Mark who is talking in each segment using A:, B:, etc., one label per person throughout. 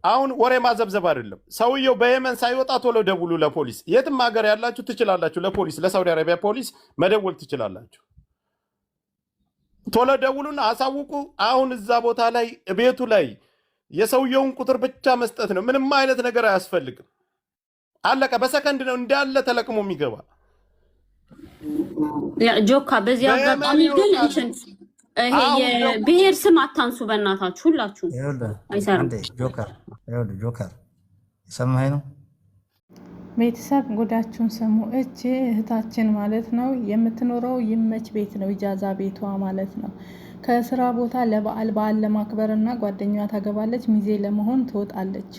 A: አሁን ወሬ ማዘብዘብ አይደለም። ሰውየው በየመን ሳይወጣ ቶሎ ደውሉ ለፖሊስ። የትም ሀገር ያላችሁ ትችላላችሁ፣ ለፖሊስ ለሳውዲ አረቢያ ፖሊስ መደወል ትችላላችሁ። ቶሎ ደውሉና አሳውቁ። አሁን እዛ ቦታ ላይ ቤቱ ላይ የሰውየውን ቁጥር ብቻ መስጠት ነው። ምንም አይነት ነገር አያስፈልግም። አለቀ። በሰከንድ ነው እንዳለ ተለቅሞ የሚገባ
B: ጆካ። በዚህ አጋጣሚ ግን እንትን የብሔር ስም አታንሱ በእናታችሁ ሁላችሁ። አይሰራም።
C: ጆከር ሰማኸኝ ነው
D: ቤተሰብ ጉዳችሁን ስሙ። እቺ እህታችን ማለት ነው የምትኖረው ይመች ቤት ነው፣ ኢጃዛ ቤቷ ማለት ነው። ከስራ ቦታ በዓል ለማክበርና ጓደኛዋ ታገባለች፣ ሚዜ ለመሆን ትወጣለች።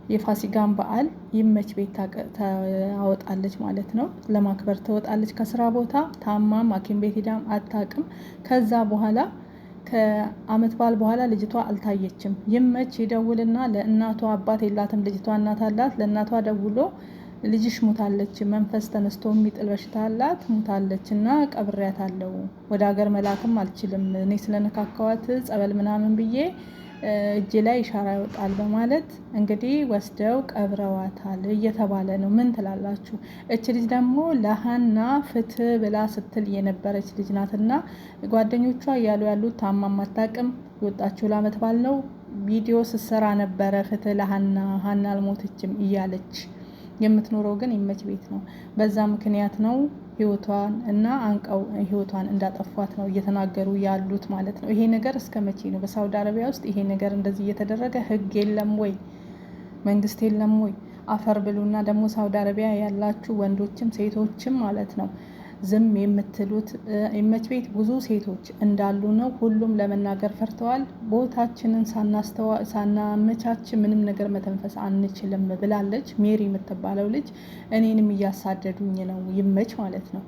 D: የፋሲካን በዓል ይመች ቤት ታወጣለች ማለት ነው። ለማክበር ትወጣለች ከስራ ቦታ። ታማም ሐኪም ቤት ሄዳም አታውቅም። ከዛ በኋላ ከአመት በዓል በኋላ ልጅቷ አልታየችም። ይመች ይደውልና ለእናቷ፣ አባት የላትም ልጅቷ፣ እናት አላት። ለእናቷ ደውሎ ልጅሽ ሙታለች፣ መንፈስ ተነስቶ የሚጥል በሽታ አላት፣ ሙታለች እና ቀብሬያታለሁ፣ ወደ ሀገር መላክም አልችልም፣ እኔ ስለነካካዋት ጸበል ምናምን ብዬ እጅ ላይ ኢሻራ ይወጣል በማለት እንግዲህ ወስደው ቀብረዋታል እየተባለ ነው። ምን ትላላችሁ? እች ልጅ ደግሞ ለሀና ፍትህ ብላ ስትል የነበረች ልጅ ናትና ጓደኞቿ እያሉ ያሉት ታማም አታውቅም፣ የወጣችው ለአመት በዓል ነው፣ ቪዲዮ ስትሰራ ነበረ ፍትህ ለሀና፣ ሀና አልሞተችም እያለች የምትኖረው ግን ይመች ቤት ነው። በዛ ምክንያት ነው ህይወቷን እና አንቀው ህይወቷን እንዳጠፏት ነው እየተናገሩ ያሉት ማለት ነው። ይሄ ነገር እስከ መቼ ነው? በሳውዲ አረቢያ ውስጥ ይሄ ነገር እንደዚህ እየተደረገ ህግ የለም ወይ? መንግስት የለም ወይ? አፈር ብሉና ደግሞ ሳውዲ አረቢያ ያላችሁ ወንዶችም ሴቶችም ማለት ነው ዝም የምትሉት ይመች ቤት ብዙ ሴቶች እንዳሉ ነው። ሁሉም ለመናገር ፈርተዋል። ቦታችንን ሳናመቻች ምንም ነገር መተንፈስ አንችልም ብላለች። ሜሪ የምትባለው ልጅ እኔንም እያሳደዱኝ ነው ይመች ማለት ነው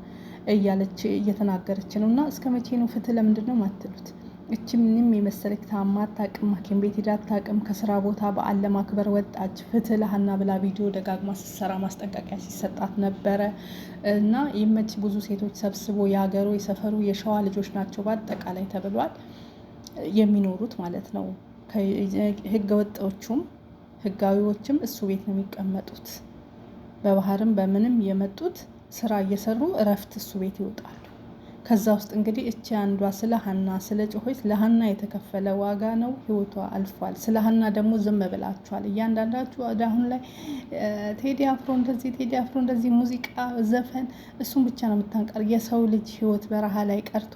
D: እያለች እየተናገረች ነው። እና እስከ መቼ ነው ፍትህ? ለምንድን ነው ማትሉት? እቺ ምንም የመሰለች ታማ አታውቅም፣ ሐኪም ቤት ሄዳ አታውቅም። ከስራ ቦታ በዓል ለማክበር ወጣች። ፍትህ ለሀና ብላ ቪዲዮ ደጋግማ ስትሰራ ማስጠንቀቂያ ሲሰጣት ነበረ። እና ይመች ብዙ ሴቶች ሰብስቦ የሀገሩ የሰፈሩ የሸዋ ልጆች ናቸው በአጠቃላይ ተብሏል የሚኖሩት ማለት ነው። ህገ ወጦቹም ህጋዊዎችም እሱ ቤት ነው የሚቀመጡት። በባህርም በምንም የመጡት ስራ እየሰሩ እረፍት እሱ ቤት ይወጣሉ። ከዛ ውስጥ እንግዲህ እቺ አንዷ ስለ ሀና ስለ ጮሆች ለሀና የተከፈለ ዋጋ ነው፣ ህይወቷ አልፏል። ስለ ሀና ደግሞ ዝም ብላችኋል እያንዳንዳችሁ። አሁን ላይ ቴዲ አፍሮ እንደዚህ ሙዚቃ ዘፈን እሱን ብቻ ነው የምታንቀር። የሰው ልጅ ህይወት በረሃ ላይ ቀርቶ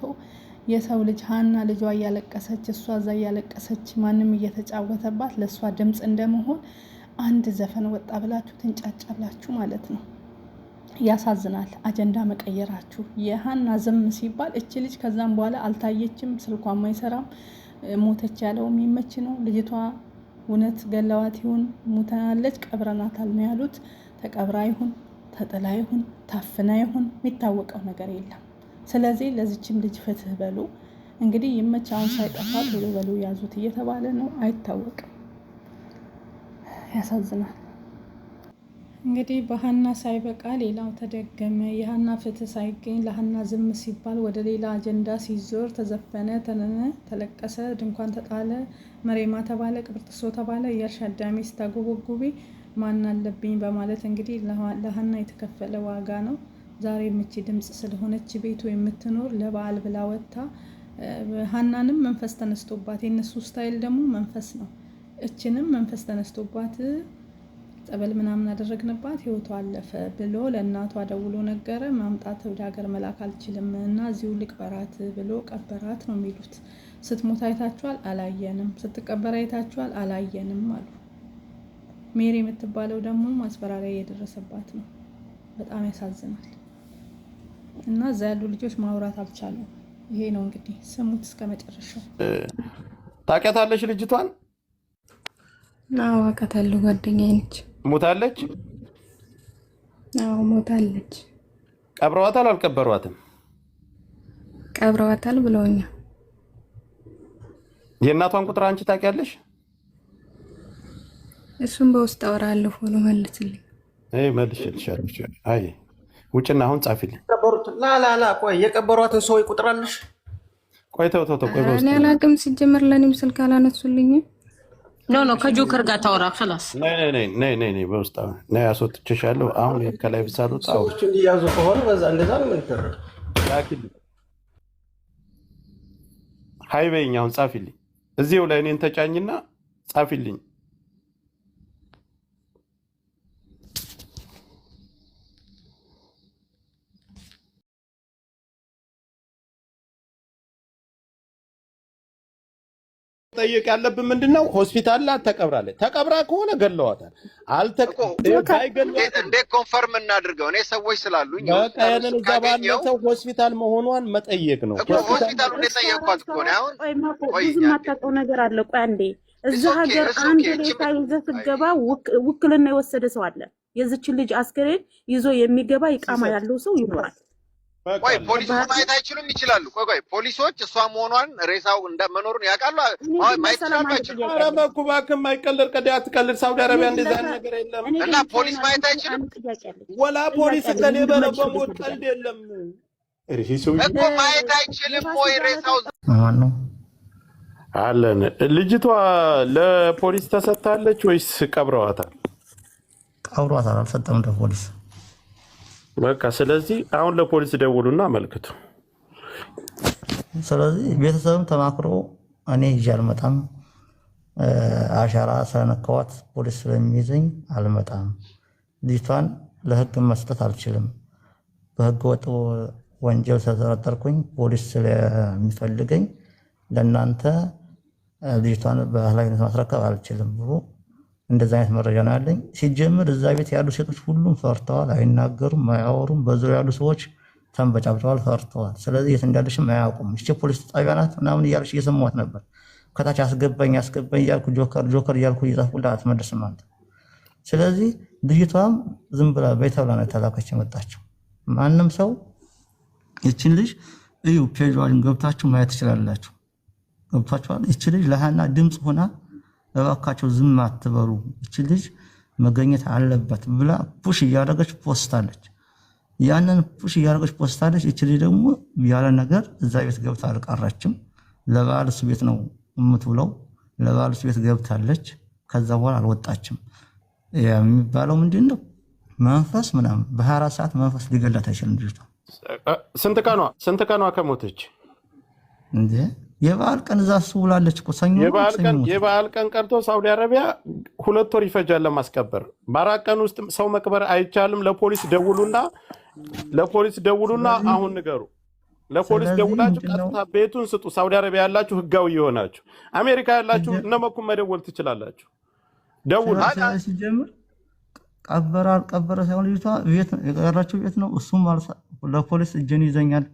D: የሰው ልጅ ሀና ልጇ እያለቀሰች እሷ እዛ እያለቀሰች ማንም እየተጫወተባት ለእሷ ድምፅ እንደመሆን አንድ ዘፈን ወጣ ብላችሁ ትንጫጫላችሁ ማለት ነው። ያሳዝናል። አጀንዳ መቀየራችሁ። የሀና ዝም ሲባል እቺ ልጅ ከዛም በኋላ አልታየችም፣ ስልኳም አይሰራም። ሞተች ያለውም ይመች ነው። ልጅቷ እውነት ገለዋት ይሁን ሙተናለች ቀብረናታል ነው ያሉት። ተቀብራ ይሁን ተጥላ ይሁን ታፍና ይሁን የሚታወቀው ነገር የለም። ስለዚህ ለዚችም ልጅ ፍትህ በሉ። እንግዲህ ይመች አሁን ሳይጠፋ ቶሎ በሉ ያዙት እየተባለ ነው። አይታወቅም። ያሳዝናል። እንግዲህ በሀና ሳይበቃ ሌላው ተደገመ። የሀና ፍትህ ሳይገኝ ለሀና ዝም ሲባል ወደ ሌላ አጀንዳ ሲዞር ተዘፈነ፣ ተነነ፣ ተለቀሰ፣ ድንኳን ተጣለ፣ መሬማ ተባለ፣ ቅብርጥሶ ተባለ። እያልሽ አዳሜ ስታጎበጉቢ ማን አለብኝ በማለት እንግዲህ ለሀና የተከፈለ ዋጋ ነው። ዛሬ ምቺ ድምጽ ስለሆነች ቤቱ የምትኖር ለበዓል ብላ ወጥታ ሀናንም መንፈስ ተነስቶባት፣ የነሱ ስታይል ደግሞ መንፈስ ነው። እችንም መንፈስ ተነስቶባት ጸበል ምናምን አደረግንባት ህይወቷ አለፈ ብሎ ለእናቷ ደውሎ ነገረ። ማምጣት ወደ ሀገር መላክ አልችልም እና እዚሁ ልቅበራት ብሎ ቀበራት ነው የሚሉት። ስትሞት አይታችኋል? አላየንም። ስትቀበር አይታችኋል? አላየንም አሉ። ሜሪ የምትባለው ደግሞ ማስፈራሪያ እየደረሰባት ነው። በጣም ያሳዝናል። እና እዛ ያሉ ልጆች ማውራት አልቻሉም። ይሄ ነው እንግዲህ ስሙት እስከ መጨረሻው።
A: ታውቂያታለሽ ልጅቷን?
E: አዎ አውቃታለሁ። ጓደኛዬ ነች።
A: ሞታለች?
E: አዎ ሞታለች።
A: ቀብረዋታል? አልቀበሯትም?
E: ቀብረዋታል ብለውኛል።
A: የእናቷን ቁጥር አንቺ ታውቂያለሽ?
E: እሱም በውስጥ አወራለሁ ብሎ መልስልኝ።
A: መልሽልሻለሁ። አይ ውጭና አሁን ጻፊልኝ።
C: ላላላ ቆይ የቀበሯትን ሰው ቁጥር አለሽ?
A: ቆይ ተው ቆይ።
E: እኔ አላውቅም ሲጀመር ለእኔም ስልክ አላነሱልኝም።
B: ኖ ከጆከር ጋር ታወራ خلاص
A: ነይ በውስጥ ነይ አስወጥቼሻለሁ። አሁን ከላይ ብሳሉት
C: ሰዎች እንዲያዙ ከሆነ በዛ እንደዛ ነው የሚደረግ።
A: ሃይ በይኝ፣ አሁን ጻፊልኝ። እዚው ላይ እኔን ተጫኝና ጻፊልኝ። ጠይቅ ያለብን ምንድነው? ሆስፒታል ላይ ተቀብራለች። ተቀብራ ከሆነ ገለዋታል።
F: እንዴት ኮንፈርም እናድርገው? እኔ ሰዎች ስላሉኝ
A: በቃየንን እዛ ባለው ሰው ሆስፒታል መሆኗን መጠየቅ ነው።
F: ሆስፒታሉን የጠየቅኳት እኮ ነው። አሁን
B: ብዙ የማታውቀው ነገር አለ። ቆይ አንዴ፣ እዛ ሀገር አንድ ሬሳ ይዘህ ስትገባ ውክልና የወሰደ ሰው አለ። የዚችን ልጅ አስክሬን ይዞ የሚገባ ይቃማ ያለው ሰው ይኖራል።
F: ቆይ ፖሊሶች ማየት አይችሉም? ይችላሉ። ቆይ ፖሊሶች እሷ መሆኗን ሬሳው እንደመኖሩን ያውቃሉ? ማየት ይችላሉ? አይችሉም?
A: ኧረ እባክህ የማይቀልድ ቀዳ አትቀልድ። ሳውዲ አረቢያ እንደዛ ነገር የለም።
F: እና ፖሊስ ማየት አይችልም?
A: ወላ ፖሊስ ከኔ በሞት ቀልድ የለም
F: እኮ ማየት አይችልም ወይ? ሬሳው
C: ማን ነው
A: አለን። ልጅቷ ለፖሊስ ተሰጥታለች ወይስ ቀብረዋታል?
C: ቀብሯታል። አልሰጠም ለፖሊስ።
A: በቃ ስለዚህ አሁን ለፖሊስ ደውሉና አመልክቱ።
C: ስለዚህ ቤተሰብም ተማክሮ እኔ ይዤ አልመጣም፣ አሻራ ስለነካዋት ፖሊስ ስለሚይዘኝ አልመጣም፣ ልጅቷን ለህግ መስጠት አልችልም፣ በህገ ወጥ ወንጀል ስለተጠረጠርኩኝ ፖሊስ ስለሚፈልገኝ ለእናንተ ልጅቷን በኃላፊነት ማስረከብ አልችልም ብሎ እንደዛ አይነት መረጃ ነው ያለኝ። ሲጀምር እዛ ቤት ያሉ ሴቶች ሁሉም ፈርተዋል፣ አይናገሩም፣ አያወሩም። በዙሪያ ያሉ ሰዎች ተንበጫብጨዋል፣ ፈርተዋል። ስለዚህ የት እንዳለሽም አያውቁም። እሺ ፖሊስ ጣቢያ ናት ምናምን እያለች እየሰማሁት ነበር። ከታች አስገባኝ እያልኩ ጆከር እያልኩ እየጻፍኩላት አትመልስም አንተ። ስለዚህ ልጅቷም ዝም ብላ ቤት ተብላ ነው የተላከች የመጣችው። ማንም ሰው ይችን ልጅ እዩ፣ ፔጇን ገብታችሁ ማየት ትችላላችሁ። ገብታችኋል? ይች ልጅ ለሃና ድምፅ ሆና እባካቸው ዝም አትበሉ፣ እቺ ልጅ መገኘት አለበት ብላ ፑሽ እያደረገች ፖስታለች። ያንን ፑሽ እያደረገች ፖስታለች። እቺ ልጅ ደግሞ ያለ ነገር እዛ ቤት ገብታ አልቀረችም። ለባልስ ቤት ነው የምትውለው። ለባልስ ቤት ገብታለች። ከዛ በኋላ አልወጣችም። የሚባለው ምንድነው? መንፈስ ምናምን በ24 ሰዓት መንፈስ ሊገላት አይችልም። ልጅቷ
A: ስንት ቀኗ ከሞተች
C: እንዴ? የበዓል ቀን እዛ ውላለች እኮ ሰኞ።
A: የበዓል ቀን ቀርቶ ሳውዲ አረቢያ 2 ወር ይፈጃል ለማስቀበር። በ4 ቀን ውስጥ ሰው መቅበር አይቻልም። ለፖሊስ ደውሉና አሁን ንገሩ። ለፖሊስ ደውላችሁ ቀጥታ ቤቱን ስጡ። ሳውዲ አረቢያ ያላችሁ ህጋዊ የሆናችሁ፣ አሜሪካ ያላችሁ እነመኩም መደወል ትችላላችሁ። ደውሉ።
C: ሲጀምር ቀበረ ሳይሆን ልጅቷ ቤት የቀረችው ቤት ነው። እሱም ለፖሊስ እጄን ይዘኛል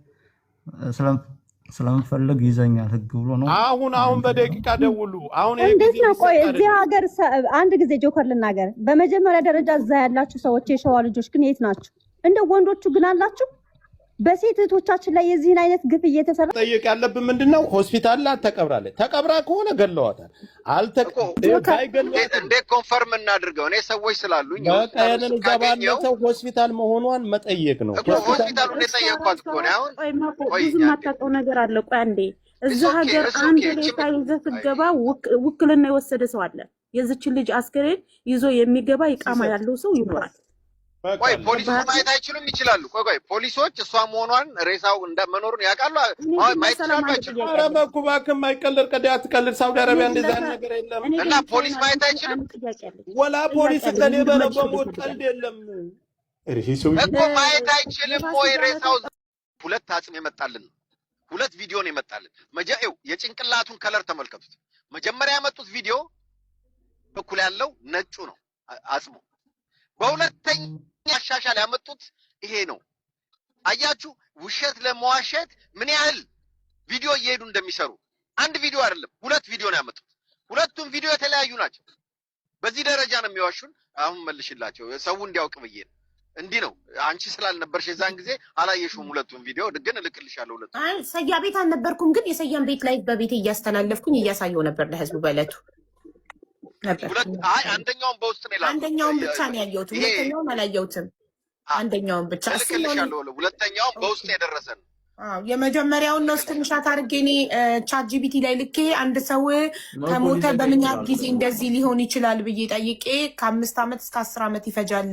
C: ስለምፈልግ ይዘኛል ህግ ብሎ ነው።
A: አሁን በደቂቃ ደውሉ። አሁን
G: እንዴት ነው? ቆይ እዚህ ሀገር አንድ ጊዜ ጆከር ልናገር። በመጀመሪያ ደረጃ እዛ ያላችሁ ሰዎች የሸዋ ልጆች ግን የት ናችሁ? እንደ ወንዶቹ ግን አላችሁ? በሴት እህቶቻችን ላይ የዚህን አይነት ግፍ እየተሰራ
A: ጠይቅ ያለብን ምንድነው? ሆስፒታል ላይ ተቀብራለች። ተቀብራ ከሆነ ገለዋታል።
F: እንዴት ኮንፈርም እናድርገው? እኔ ሰዎች ስላሉኝ
A: በቃየንን እዛ ባለው ሰው ሆስፒታል መሆኗን መጠየቅ ነው።
F: ሆስፒታሉን የጠየቅኳት እኮ ነው። አሁን
B: ብዙ የማታውቀው ነገር አለ። ቆይ አንዴ፣ እዛ ሀገር አንድ ሬሳ ይዘህ ስትገባ ውክልና የወሰደ ሰው አለ። የዚችን ልጅ አስክሬን ይዞ የሚገባ ይቃማ ያለው ሰው ይኖራል።
F: ቆይ ፖሊሶች ማየት አይችሉም? ይችላሉ። ቆይ ፖሊሶች እሷ መሆኗን ሬሳው እንደመኖሩን ያውቃሉ? ማየት ይችላሉ? አይችሉም?
A: ኧረ እባክህ የማይቀልድ ቀዳ አትቀልድ። ሳውዲ አረቢያ እንደዛ ነገር የለም።
F: እና ፖሊስ ማየት አይችልም?
A: ወላ ፖሊስ ከኔ በሞት ቀልድ የለም
F: እኮ ማየት አይችልም ወይ? ሬሳው 2 አጽም የመጣልን 2 ቪዲዮ ነው የመጣልን። መጀው የጭንቅላቱን ከለር ተመልከቱት። መጀመሪያ ያመጡት ቪዲዮ በኩል ያለው ነጩ ነው አጽሙ። በሁለተኛ አሻሻል ያመጡት ይሄ ነው። አያችሁ፣ ውሸት ለመዋሸት ምን ያህል ቪዲዮ እየሄዱ እንደሚሰሩ። አንድ ቪዲዮ አይደለም 2 ቪዲዮ ነው ያመጡት። 2ቱም ቪዲዮ የተለያዩ ናቸው። በዚህ ደረጃ ነው የሚዋሹን። አሁን መልሽላቸው ሰው እንዲያውቅ ብዬ ነው። እንዲህ ነው። አንቺ ስላልነበርሽ የዛን ጊዜ አላየሽውም 2ቱን ቪዲዮ። ግን እልክልሻለሁ 2ቱን።
H: አይ ሰያ ቤት አልነበርኩም፣ ግን የሰያን ቤት ላይ በቤት እያስተላለፍኩኝ እያሳየው ነበር ለህዝቡ በእለቱ ነበር።
F: አንደኛውን በውስጥ ነው ያለው።
H: አንደኛውን ብቻ ነው ያየሁት፣ ሁለተኛውን አላየሁትም። አንደኛውን ብቻ
F: እልክልሻለሁ። ሁለተኛውን በውስጥ የደረሰን
H: የመጀመሪያውን ነው ስክሪንሻት አድርጌ እኔ ቻት ጂፒቲ ላይ ልኬ አንድ ሰው ከሞተ በምን ያህል ጊዜ እንደዚህ ሊሆን ይችላል ብዬ ጠይቄ ከ5 ዓመት እስከ 10 ዓመት ይፈጃል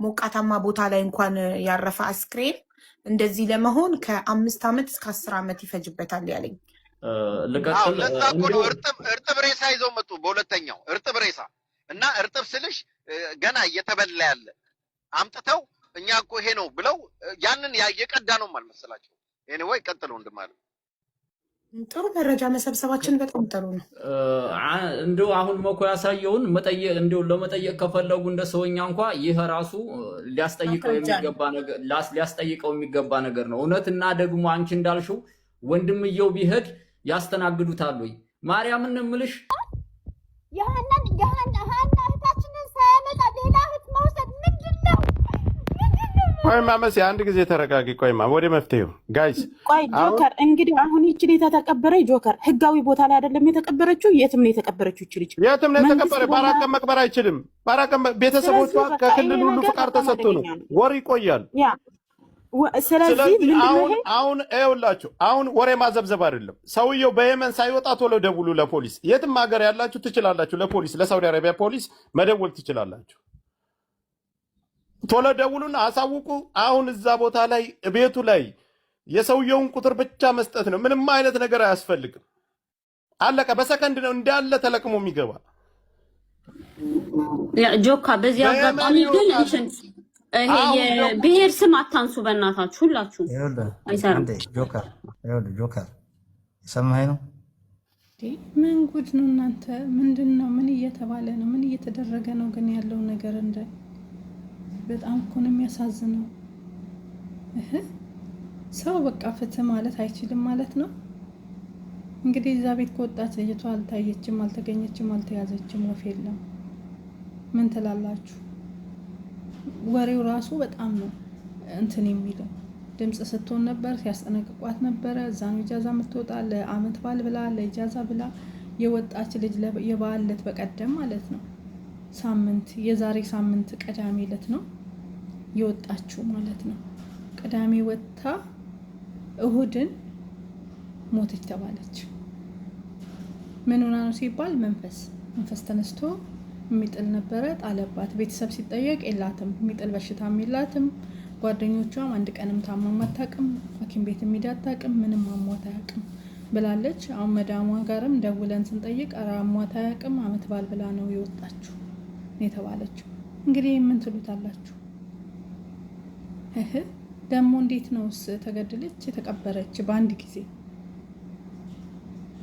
H: ሞቃታማ ቦታ ላይ እንኳን ያረፈ አስክሬን እንደዚህ ለመሆን ከ5 ዓመት እስከ 10 ዓመት ይፈጅበታል ያለኝ።
F: ልቀጥል። ለዛ እኮ ነው እርጥብ ሬሳ ይዘው መጡ። በሁለተኛው እርጥብ ሬሳ እና እርጥብ ስልሽ ገና እየተበላ ያለ አምጥተው እኛ እኮ ይሄ ነው ብለው ያንን የቀዳ ነው አልመሰላቸው። ኤኒዌይ ቀጥሉ እንደማለት
H: ጥሩ መረጃ መሰብሰባችን በጣም ጥሩ ነው።
I: እንደው አሁን መኮ ያሳየውን መጠየቅ እንደው ለመጠየቅ ከፈለጉ እንደ ሰውኛ እንኳን ይሄ ራሱ ሊያስጠይቀው የሚገባ ነገር ነው። እውነትና ደግሞ አንቺ እንዳልሽው ወንድምየው ቢሄድ ያስተናግዱታል ወይ? ማርያምን እምልሽ
J: ያህናን እህታችንን ሳያመጣ ሌላ እህት መውሰድ ምንድነው?
A: ቆይማ መሲ አንድ ጊዜ ተረጋጊ። ቆይማ ወደ መፍትሄው ጋይስ።
B: ቆይ ጆከር እንግዲህ አሁን ይቺ ልጅ ተቀበረ። ጆከር ህጋዊ ቦታ ላይ አይደለም የተቀበረችው፣ የትም ነው የተቀበረችው። ይቺ ልጅ
A: የትም ነው የተቀበረ። ባራቀም መቅበር አይችልም። ባራቀም ቤተሰቦቿ ከክልል ሁሉ ፍቃድ ተሰጥቶ ነው ወር ይቆያል።
B: ያ ስለዚህ
A: አሁን ይኸውላችሁ አሁን ወሬ ማዘብዘብ አይደለም። ሰውየው በየመን ሳይወጣ ቶሎ ደውሉ ለፖሊስ። የትም ሀገር ያላችሁ ትችላላችሁ። ለፖሊስ ለሳውዲ አረቢያ ፖሊስ መደወል ትችላላችሁ። ቶሎ ደውሉና አሳውቁ። አሁን እዛ ቦታ ላይ ቤቱ ላይ የሰውየውን ቁጥር ብቻ መስጠት ነው። ምንም አይነት ነገር አያስፈልግም። አለቀ። በሰከንድ ነው እንዳለ ተለቅሞ የሚገባ
K: ጆካ። በዚህ አጋጣሚ ግን ይሄ የብሔር ስም አታንሱ በእናታችሁ ሁላችሁ። አይሰራም።
C: ጆከር ሰማኸኝ ነው።
D: ምን ጉድ ነው እናንተ? ምንድነው? ምን እየተባለ ነው? ምን እየተደረገ ነው? ግን ያለው ነገር እንደ በጣም እኮ ነው የሚያሳዝነው። ሰው በቃ ፍትህ ማለት አይችልም ማለት ነው። እንግዲህ እዛ ቤት ከወጣች ልጅቷ አልታየችም፣ አልተገኘችም፣ አልተያዘችም፣ ወፍ የለም። ምን ትላላችሁ? ወሬው ራሱ በጣም ነው እንትን የሚለው። ድምጽ ስትሆን ነበር፣ ሲያስጠነቅቋት ነበረ። እዛም ኢጃዛ የምትወጣ ለአመት ባል ብላ ለኢጃዛ ብላ የወጣች ልጅ የበዓል ዕለት በቀደም ማለት ነው ሳምንት የዛሬ ሳምንት ቅዳሜ ዕለት ነው የወጣችው ማለት ነው። ቅዳሜ ወጣ እሁድን ሞተች ተባለች። ምን ሆና ነው ሲባል መንፈስ ተነስቶ የሚጥል ነበረ፣ ጣለባት። ቤተሰብ ሲጠየቅ የላትም፣ የሚጥል በሽታም የላትም። ጓደኞቿም አንድ ቀንም ታማም አታውቅም፣ ሐኪም ቤት ሄዳ አታውቅም፣ ምንም አሟት አያውቅም ብላለች። አሁን መዳሟ ጋርም ደውለን ስንጠይቅ ኧረ አሟት አያውቅም፣ አመት ባል ብላ ነው የወጣችው የተባለችው። እንግዲህ ምን ትሉታላችሁ? ደግሞ እንዴት ነውስ ተገደለች የተቀበረች በአንድ ጊዜ?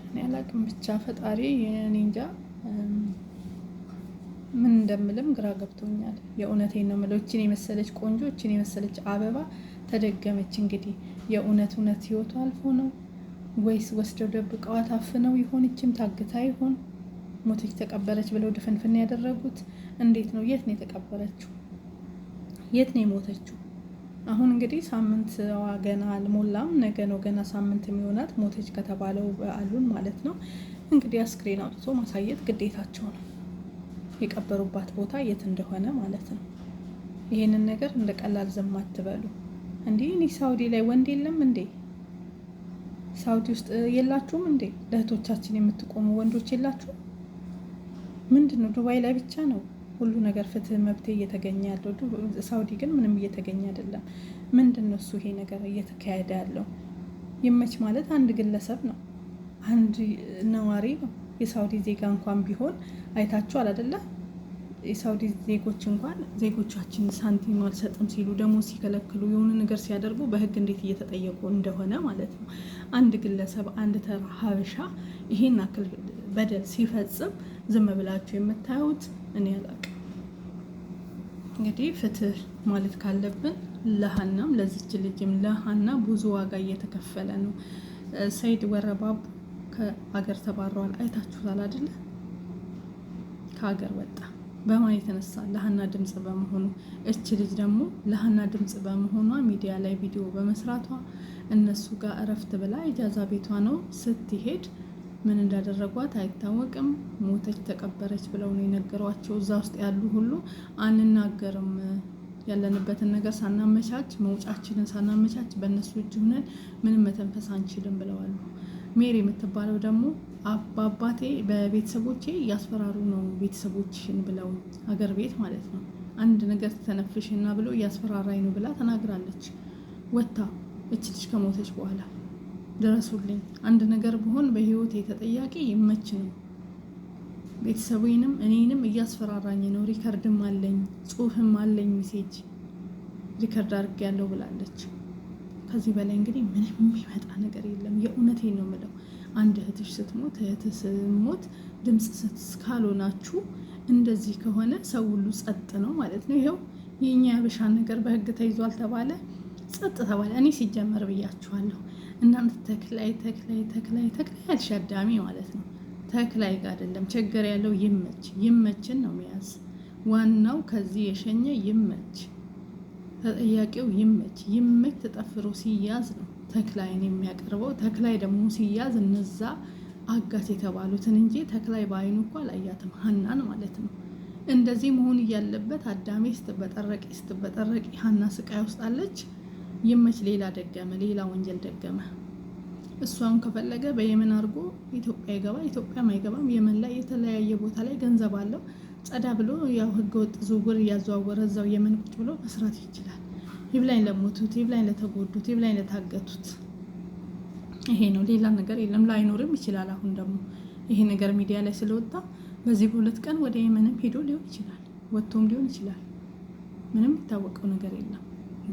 D: እኔ አላውቅም። ብቻ ፈጣሪ እኔ እንጃ ምን እንደምልም ግራ ገብቶኛል። የእውነቴን ነው የምለው። እችን የመሰለች ቆንጆ፣ እችን የመሰለች አበባ ተደገመች። እንግዲህ የእውነት ህይወቱ አልፎ ነው ወይስ ወስደው ደብቀዋት አፍነው ይሆን? እችም ታግታ ይሆን? ሞተች ተቀበረች ብለው ድፍንፍን ያደረጉት እንዴት ነው? የት ነው የተቀበረችው? የት ነው የሞተችው? አሁን እንግዲህ ሳምንት ገና አልሞላም፣ ነገ ነው ገና ሳምንት የሚሆናት ሞተች ከተባለው በዓሉን ማለት ነው። እንግዲህ አስክሬን አውጥቶ ማሳየት ግዴታቸው ነው፣ የቀበሩባት ቦታ የት እንደሆነ ማለት ነው። ይሄንን ነገር እንደ ቀላል ዝም አትበሉ። እንዴ እኔ ሳውዲ ላይ ወንድ የለም እንዴ? ሳውዲ ውስጥ የላችሁም እንዴ? ለእህቶቻችን የምትቆሙ ወንዶች የላችሁም? ምንድነው? ዱባይ ላይ ብቻ ነው ሁሉ ነገር ፍትህ መብት እየተገኘ ያለው። ሳውዲ ግን ምንም እየተገኘ አይደለም። ምንድነው እሱ ይሄ ነገር እየተካሄደ ያለው? ይመች ማለት አንድ ግለሰብ ነው፣ አንድ ነዋሪ ነው። የሳውዲ ዜጋ እንኳን ቢሆን አይታችኋል አይደለ? የሳውዲ ዜጎች እንኳን ዜጎቻችን ሳንቲም አልሰጥም ሲሉ ደግሞ ሲከለክሉ የሆነ ነገር ሲያደርጉ በህግ እንዴት እየተጠየቁ እንደሆነ ማለት ነው። አንድ ግለሰብ አንድ ተራ ሀበሻ ይሄን አክል በደል ሲፈጽም ዝም ብላችሁ የምታዩት እኔ አላውቅም። እንግዲህ ፍትህ ማለት ካለብን ለሀናም ለዚች ልጅም ለሀና ብዙ ዋጋ እየተከፈለ ነው። ሰይድ ወረባቡ ከሀገር ተባረዋል። አይታችሁታል አይደለ? ከሀገር ወጣ። በማን የተነሳ? ለሀና ድምጽ በመሆኑ። እች ልጅ ደግሞ ለሀና ድምጽ በመሆኗ ሚዲያ ላይ ቪዲዮ በመስራቷ እነሱ ጋር እረፍት ብላ ኢጃዛ ቤቷ ነው ስትሄድ ምን እንዳደረጓት አይታወቅም። ሞተች ተቀበረች ብለው ነው የነገሯቸው። እዛ ውስጥ ያሉ ሁሉ አንናገርም ያለንበትን ነገር ሳናመቻች መውጫችንን ሳናመቻች በእነሱ እጅ ሆነን ምንም መተንፈስ አንችልም ብለዋል። ሜሪ የምትባለው ደግሞ አባቴ በቤተሰቦቼ እያስፈራሩ ነው ቤተሰቦችሽን ብለው ሀገር ቤት ማለት ነው አንድ ነገር ተነፍሽና ብሎ እያስፈራራኝ ነው ብላ ተናግራለች። ወታ እች ልጅ ከሞተች በኋላ ድረሱልኝ፣ አንድ ነገር ብሆን በህይወት የተጠያቂ ይመች ነው፣ ቤተሰቡንም እኔንም እያስፈራራኝ ነው፣ ሪከርድም አለኝ ጽሁፍም አለኝ ሜሴጅ ሪከርድ አድርጌያለሁ ብላለች። ከዚህ በላይ እንግዲህ ምንም የሚመጣ ነገር የለም። የእውነቴን ነው የምለው። አንድ እህትሽ ስትሞት እህትሽ ስትሞት ድምጽ ካልሆናችሁ እንደዚህ ከሆነ ሰው ሁሉ ጸጥ ነው ማለት ነው። ይሄው የኛ ያበሻን ነገር በህግ ተይዟል ተባለ፣ ጸጥ ተባለ። እኔ ሲጀመር ብያችኋለሁ እናንተ ተክላይ አልሻዳሚ ማለት ነው። ተክላይ ጋር አይደለም ችግር ያለው ይመችን ነው መያዝ ዋናው። ከዚህ የሸኘ ይመች፣ ተጠያቂው ይመች ተጠፍሮ ሲያዝ ነው ተክላይን የሚያቀርበው። ተክላይ ደግሞ ሲያዝ እነዛ አጋት የተባሉትን እንጂ ተክላይ በአይኑ እኮ አላያትም ሀናን ማለት ነው። እንደዚህ መሆን እያለበት አዳሜ ስትበጠረቂ ሀና ስቃይ ውስጥ አለች። ይመች ሌላ ደገመ፣ ሌላ ወንጀል ደገመ። እሷን ከፈለገ በየመን አድርጎ ኢትዮጵያ ይገባ፣ ኢትዮጵያ አይገባም። የመን ላይ የተለያየ ቦታ ላይ ገንዘብ አለው ጸዳ ብሎ ያው ህገወጥ ዝውውር እያዘዋወረ እዛው የመን ቁጭ ብሎ መስራት ይችላል። ይብላኝ ለሞቱት፣ ይብላኝ ለተጎዱት፣ ይብላኝ ለታገቱት። ይሄ ነው፣ ሌላ ነገር የለም። ላይኖርም ይችላል። አሁን ደግሞ ይሄ ነገር ሚዲያ ላይ ስለወጣ በዚህ በሁለት ቀን ወደ የመንም ሄዶ ሊሆን ይችላል፣ ወጥቶም ሊሆን ይችላል። ምንም የታወቀው ነገር የለም።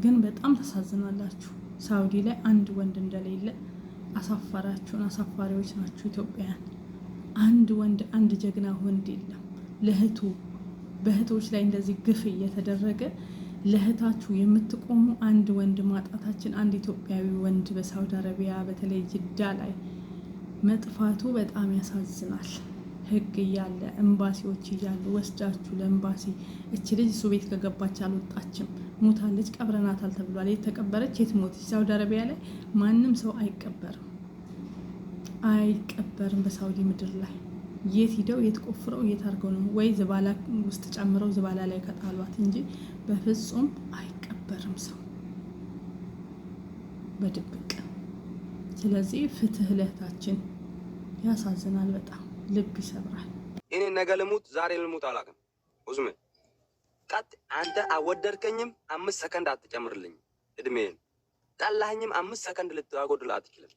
D: ግን በጣም ተሳዝናላችሁ። ሳውዲ ላይ አንድ ወንድ እንደሌለ አሳፋራችሁን። አሳፋሪዎች ናችሁ ኢትዮጵያውያን። አንድ ወንድ አንድ ጀግና ወንድ የለም። ለእህቱ በእህቶች ላይ እንደዚህ ግፍ እየተደረገ ለእህታችሁ የምትቆሙ አንድ ወንድ ማጣታችን፣ አንድ ኢትዮጵያዊ ወንድ በሳውዲ አረቢያ በተለይ ጅዳ ላይ መጥፋቱ በጣም ያሳዝናል። ህግ እያለ ኤምባሲዎች እያሉ ወስዳችሁ ለኤምባሲ እቺ ልጅ እሱ ቤት ከገባች አልወጣችም፣ ሞታለች፣ ቀብረናታል ተብሏል። የተቀበረች የት ሞተች? ሳውዲ አረቢያ ላይ ማንም ሰው አይቀበርም በሳውዲ ምድር ላይ የት ሂደው የት ቆፍረው የት አድርገው ነው ወይ ዝባላ ውስጥ ጨምረው ዝባላ ላይ ከጣሏት እንጂ በፍጹም አይቀበርም ሰው በድብቅ። ስለዚህ ፍትህ ለእህታችን። ያሳዝናል፣ በጣም ልብ ይሰብራል።
L: እኔ ነገ ልሙት ዛሬ ልሙት አላውቅም። ኡዝሜ ቀጥ አንተ አወደድከኝም 5 ሰከንድ አትጨምርልኝ። እድሜን ጠላህኝም 5 ሰከንድ ልታጎድል አትችልም።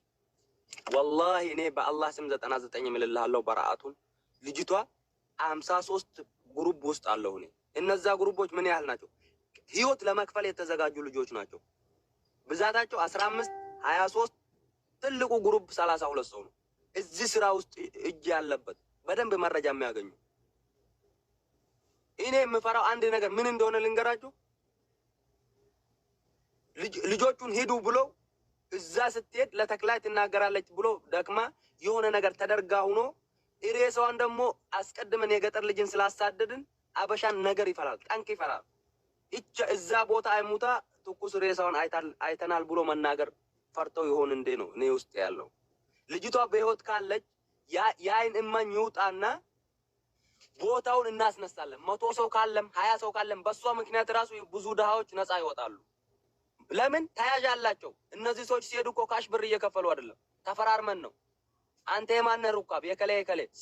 L: ወላሂ እኔ በአላህ ስም 99 እምልልሃለሁ በረአቱን። ልጅቷ 53 ግሩፕ ውስጥ አለው። እኔ እነዛ ግሩፖች ምን ያህል ናቸው? ህይወት ለመክፈል የተዘጋጁ ልጆች ናቸው። ብዛታቸው 15 23፣ ትልቁ ግሩፕ 32 ሰው ነው። እዚህ ስራ ውስጥ እጅ ያለበት በደንብ መረጃ የሚያገኙ። እኔ የምፈራው አንድ ነገር ምን እንደሆነ ልንገራችሁ። ልጆቹን ሂዱ ብሎ እዛ ስትሄድ ለተክላይ ትናገራለች ብሎ ደክማ የሆነ ነገር ተደርጋ ሆኖ ሬሳዋን ደግሞ አስቀድመን የገጠር ልጅን ስላሳደድን አበሻን ነገር ይፈራል፣ ጠንቅ ይፈራል። እዛ ቦታ አይሙታ ትኩስ ሬሳዋን አይተናል ብሎ መናገር ፈርተው ይሆን እንዴ ነው እኔ ውስጥ ያለው። ልጅቷ በህይወት ካለች የአይን እማኝ ይውጣና ቦታውን እናስነሳለን። 100 ሰው ካለም 20 ሰው ካለም በሷ ምክንያት ራሱ ብዙ ድሃዎች ነፃ ይወጣሉ። ለምን ተያዥ አላቸው። እነዚህ ሰዎች ሲሄዱ እኮ ካሽ ብር እየከፈሉ አይደለም፣ ተፈራርመን ነው። አንተ የማነህ ሩካብ የከለ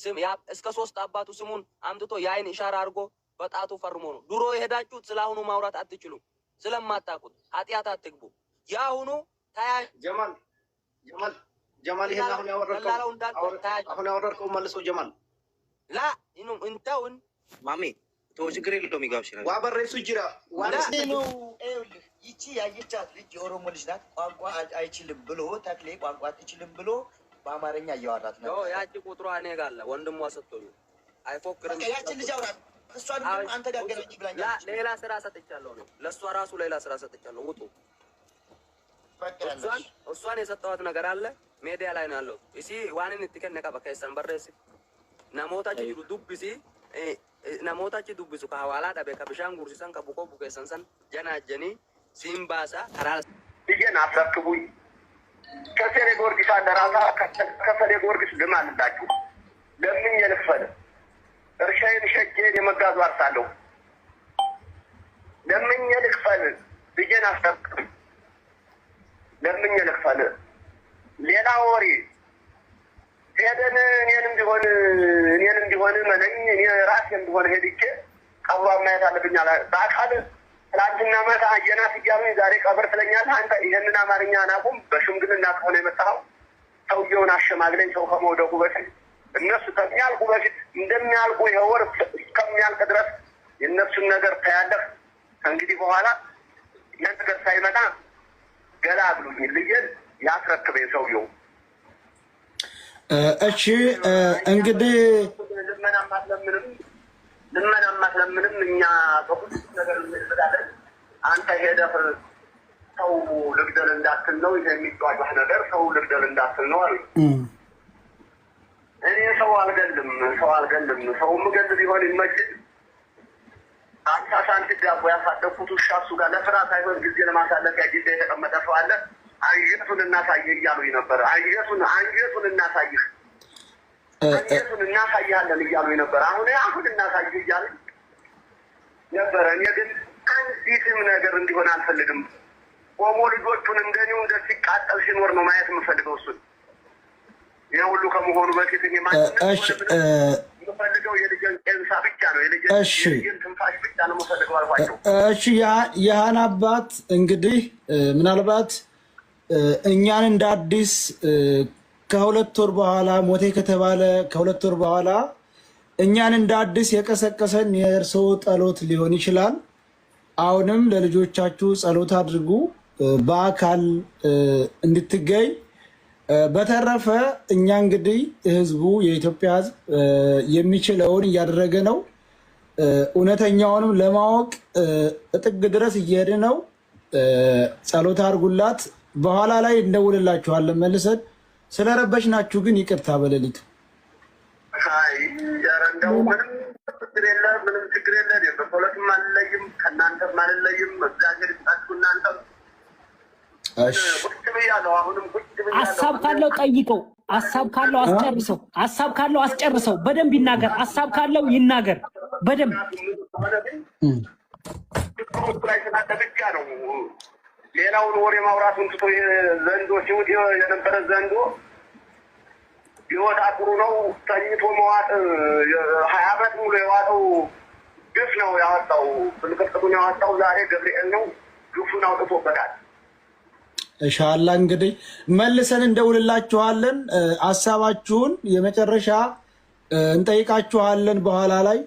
L: ስም እስከ 3 አባቱ ስሙን አምጥቶ የአይን ኢሻራ አድርጎ በጣቱ ፈርሞ ነው። ድሮ የሄዳችሁት ስለአሁኑ ማውራት አትችሉም፣ ስለማታውቁት ኃጢአት አትግቡ። የአሁኑ ተያዥ
F: ጀማል ይሄን አሁን ያወረድከው መልሰው ጀማል
L: ላ ይኑ እንታውን ማሜ ችግር የለውም ይጋብሽናል።
F: ዋበሬሱ ጅራ
L: ነው ይቺ ያየቻት ልጅ የኦሮሞ ልጅ ናት። ቋንቋ አይችልም ብሎ ተክሌ ቋንቋ አትችልም ብሎ በአማርኛ እያወራት ነው። ያቺ ቁጥሯ እኔ ጋር አለ። ወንድሟ ሰጥቶኝ አይፎክርም። ያቺ ልጅ አውራት እሷን አንተ ጋር ገናኝ ብላኛለች። ሌላ ስራ ሰጥቻለሁ ነው ለእሷ ራሱ ሌላ ስራ ሰጥቻለሁ። ውጡ እሷን የሰጠኋት ነገር አለ ሜዲያ ላይ ነው ያለው። እሺ ዋንን ትከነቃ በከሰን በረሲ ናሞታች ይሉ ዱብሲ ናሞታች ዱብሱ ከሐዋላ ዳበ ከብሻን ጉርሲሰን ከቡቆ ቡቀሰንሰን ጀናጀኒ ሲምባሳ ከራስ
F: ይገና አፈክቡኝ ከሰሬ ጎርጊስ አንደራታ ከሰሬ ጎርጊስ ልማልላችሁ ለምን የልፈለ እርሻዬን ሸጬን የመጋዙ አርሳለሁ። ለምኜ ልክፈል ልጄን አስጠቅም ለምኜ ልክፈል ሌላ ወሬ ሄደን እኔንም ቢሆን መነኝ እኔ ራሴም ቢሆን ሄድቼ ቀብሯ ማየት አለብኝ አለ። በአካል ትላንትና ማታ አየናት እያሉኝ ዛሬ ቀብር ትለኛለህ አንተ። ይህንን አማርኛ አናቁም። በሽምግልና ከሆነ የመጣኸው ሰውየውን አሸማግለኝ ሰው ከመውደቁ በፊት እነሱ ከሚያልቁ በፊት እንደሚያልቁ ይሄ ወር እስከሚያልቅ ድረስ የእነሱን ነገር ታያለህ። ከእንግዲህ በኋላ ያን ነገር ሳይመጣ ገላግሉኝ ልጄን ያስረክበኝ ሰውየው።
M: እሺ እንግዲህ
F: ልመናም አትለምንም እኛ በሁሉ ነገር እንስዳለን። አንተ ሄደህ ሰው ልግደል እንዳትል ነው ይሄ የሚጫዋጭህ ነገር። ሰው ልግደል እንዳትል ነው አሉ። እኔ ሰው አልገልም። ሰው ምገል ቢሆን ይመች። አንተ ሳንት ዳቦ ያሳደኩት ውሻ እሱ ጋር ለስራ ሳይሆን ጊዜ ለማሳለፊያ ጊዜ የተቀመጠ ሰው አለ። አንጀቱን እናሳይህ እያሉኝ ነበር። አንጀቱን እናሳይህ አንጀቱን እናሳይሃለን እያሉኝ ነበር። አሁን እናሳይህ እያሉኝ ነበረ። እኔ ግን አንዲትም ነገር እንዲሆን አልፈልግም። ቆሞ ልጆቹን እንደኔው እንደ ሲቃጠል ሲኖር ነው ማየት የምፈልገው። እሱን ይህ ሁሉ ከመሆኑ በፊት እኔ የምፈልገው የልጄን ጤንሳ ብቻ ነው። የልጄን ትንፋሽ ብቻ ነው የምፈልገው አልኳቸው።
M: እሺ ያህን አባት እንግዲህ ምናልባት እኛን እንደ አዲስ ከ2 ወር በኋላ ሞቴ ከተባለ ከ2 ወር በኋላ እኛን እንደ አዲስ የቀሰቀሰን የእርስዎ ጸሎት ሊሆን ይችላል። አሁንም ለልጆቻችሁ ጸሎት አድርጉ በአካል እንድትገኝ። በተረፈ እኛ እንግዲህ ህዝቡ የኢትዮጵያ ህዝብ የሚችለውን እያደረገ ነው። እውነተኛውንም ለማወቅ ጥግ ድረስ እየሄድ ነው። ጸሎት አድርጉላት። በኋላ ላይ እንደውልላችኋለን መልሰን። ስለረበሽናችሁ ግን ይቅርታ በሌሊቱ።
F: ምንም ችግር የለ። በፖለቲም አልለይም፣ ከእናንተም አልለይም። እግዚአብሔር ይስጣችሁ እናንተም። ቁጭ ብያለሁ። አሁንም ቁጭ ብያለሁ።
N: ሀሳብ ካለው ጠይቀው፣ ሀሳብ ካለው አስጨርሰው፣ ሀሳብ ካለው አስጨርሰው። በደንብ ይናገር፣ ሀሳብ ካለው ይናገር በደንብ።
F: ላይ ስላለ ብቻ ነው ሌላውን ወሬ ማውራቱን ትቶ ዘንዶ ሲውት የነበረ ዘንዶ ህይወት አጥሩ ነው። ተኝቶ መዋጥ 20 ዓመት ሙሉ የዋጠው ግፍ ነው ያወጣው። ፍልቅልቅቱን ያወጣው ዛሬ ገብርኤል ነው። ግፉን አውጥቶበታል።
M: ኢንሻአላህ እንግዲህ መልሰን እንደውልላችኋለን። ሀሳባችሁን የመጨረሻ እንጠይቃችኋለን በኋላ ላይ